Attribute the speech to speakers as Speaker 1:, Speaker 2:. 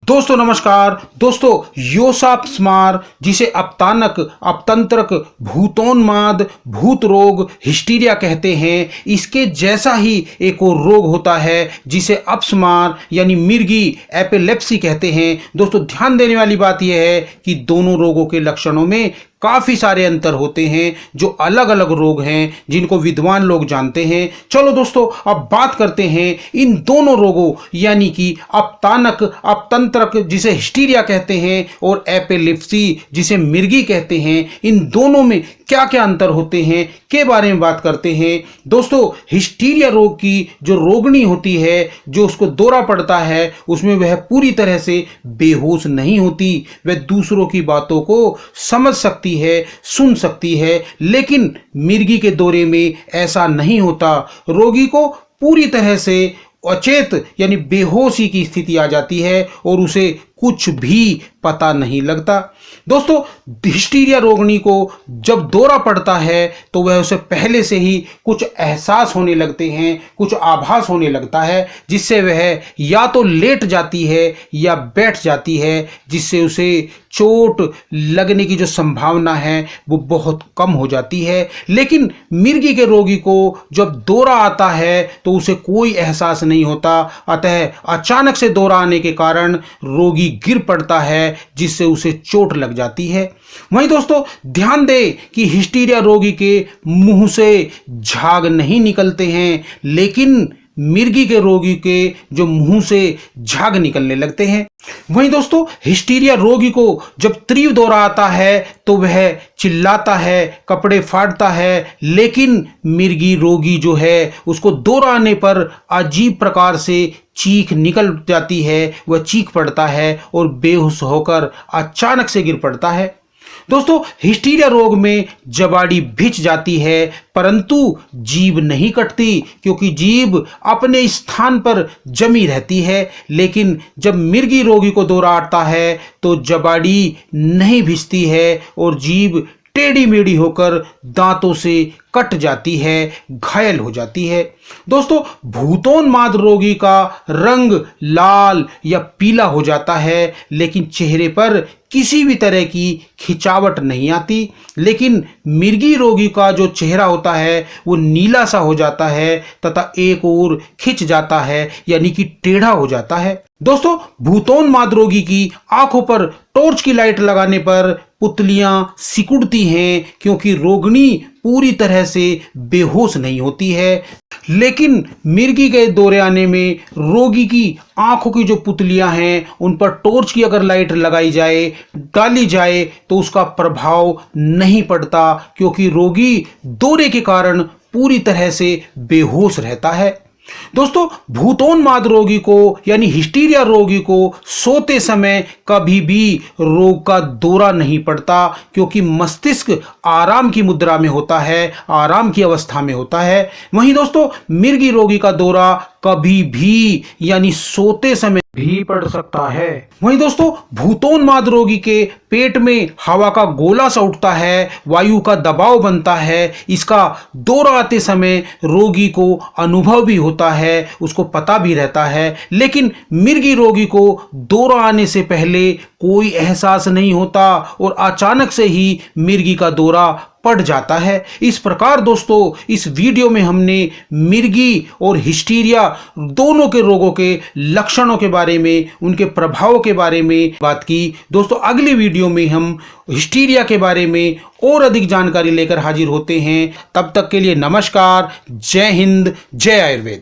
Speaker 1: दोस्तों नमस्कार। दोस्तों योसाप्समार जिसे अपतानक, अपतंत्रक, भूतोन्माद, भूत रोग, हिस्टीरिया कहते हैं, इसके जैसा ही एक और रोग होता है जिसे अपस्मार यानी मिर्गी, एपिलेप्सी कहते हैं। दोस्तों ध्यान देने वाली बात यह है कि दोनों रोगों के लक्षणों में काफ़ी सारे अंतर होते हैं, जो अलग अलग रोग हैं जिनको विद्वान लोग जानते हैं। चलो दोस्तों अब बात करते हैं इन दोनों रोगों यानी कि अपतानक, अपतंत्रक जिसे हिस्टीरिया कहते हैं और एपिलेप्सी जिसे मिर्गी कहते हैं, इन दोनों में क्या क्या अंतर होते हैं के बारे में बात करते हैं। दोस्तों हिस्टीरिया रोग की जो रोगिणी होती है, जो उसको दौरा पड़ता है, उसमें वह पूरी तरह से बेहोश नहीं होती। वह दूसरों की बातों को समझ सकती है, सुन सकती है, लेकिन मिर्गी के दौरे में ऐसा नहीं होता। रोगी को पूरी तरह से अचेत यानी बेहोशी की स्थिति आ जाती है और उसे कुछ भी पता नहीं लगता। दोस्तों हिस्टीरिया रोगिणी को जब दौरा पड़ता है तो वह उसे पहले से ही कुछ एहसास होने लगते हैं, कुछ आभास होने लगता है, जिससे वह या तो लेट जाती है या बैठ जाती है, जिससे उसे चोट लगने की जो संभावना है वो बहुत कम हो जाती है। लेकिन मिर्गी के रोगी को जब दौरा आता है तो उसे कोई एहसास नहीं होता, अतः अचानक से दौरा आने के कारण रोगी गिर पड़ता है, जिससे उसे चोट लग जाती है। वहीं दोस्तों ध्यान दें कि हिस्टीरिया रोगी के मुंह से झाग नहीं निकलते हैं, लेकिन मिर्गी के रोगी के जो मुंह से झाग निकलने लगते हैं। वहीं दोस्तों हिस्टीरिया रोगी को जब तीव्र दौरा आता है तो वह चिल्लाता है, कपड़े फाड़ता है, लेकिन मिर्गी रोगी जो है उसको दौरा आने पर अजीब प्रकार से चीख निकल जाती है, वह चीख पड़ता है और बेहोश होकर अचानक से गिर पड़ता है। दोस्तों हिस्टीरिया रोग में जबाड़ी भिंच जाती है, परंतु जीभ नहीं कटती, क्योंकि जीभ अपने स्थान पर जमी रहती है। लेकिन जब मिर्गी रोगी को दौरा आता है तो जबाड़ी नहीं भिंचती है और जीभ टेढ़ी मेढ़ी होकर दांतों से कट जाती है, घायल हो जाती है। दोस्तों भूतोन्माद रोगी का रंग लाल या पीला हो जाता है, लेकिन चेहरे पर किसी भी तरह की खिंचावट नहीं आती। लेकिन मिर्गी रोगी का जो चेहरा होता है वो नीला सा हो जाता है तथा एक ओर खिंच जाता है, यानी कि टेढ़ा हो जाता है। दोस्तों भूतोन्माद रोगी की आंखों पर टॉर्च की लाइट लगाने पर पुतलियां सिकुड़ती हैं, क्योंकि रोगिणी पूरी तरह से बेहोश नहीं होती है। लेकिन मिर्गी के दौरे आने में रोगी की आंखों की जो पुतलियां हैं उन पर टॉर्च की अगर लाइट लगाई जाए, डाली जाए, तो उसका प्रभाव नहीं पड़ता, क्योंकि रोगी दौरे के कारण पूरी तरह से बेहोश रहता है। दोस्तों भूतोन्माद रोगी को यानी हिस्टीरिया रोगी को सोते समय कभी भी रोग का दौरा नहीं पड़ता, क्योंकि मस्तिष्क आराम की मुद्रा में होता है, आराम की अवस्था में होता है। वहीं दोस्तों मिर्गी रोगी का दौरा कभी भी यानी सोते समय भी पड़ सकता है। वहीं दोस्तों भूतोन्माद रोगी के पेट में हवा का गोला सा उठता है, वायु का दबाव बनता है। इसका दौरा आते समय रोगी को अनुभव भी होता है, उसको पता भी रहता है। लेकिन मिर्गी रोगी को दौरा आने से पहले कोई एहसास नहीं होता और अचानक से ही मिर्गी का दौरा पड़ जाता है। इस प्रकार दोस्तों इस वीडियो में हमने मिर्गी और हिस्टीरिया दोनों के रोगों के लक्षणों के बारे में, उनके प्रभाव के बारे में बात की। दोस्तों अगली वीडियो में हम हिस्टीरिया के बारे में और अधिक जानकारी लेकर हाजिर होते हैं। तब तक के लिए नमस्कार, जय हिंद, जय आयुर्वेद।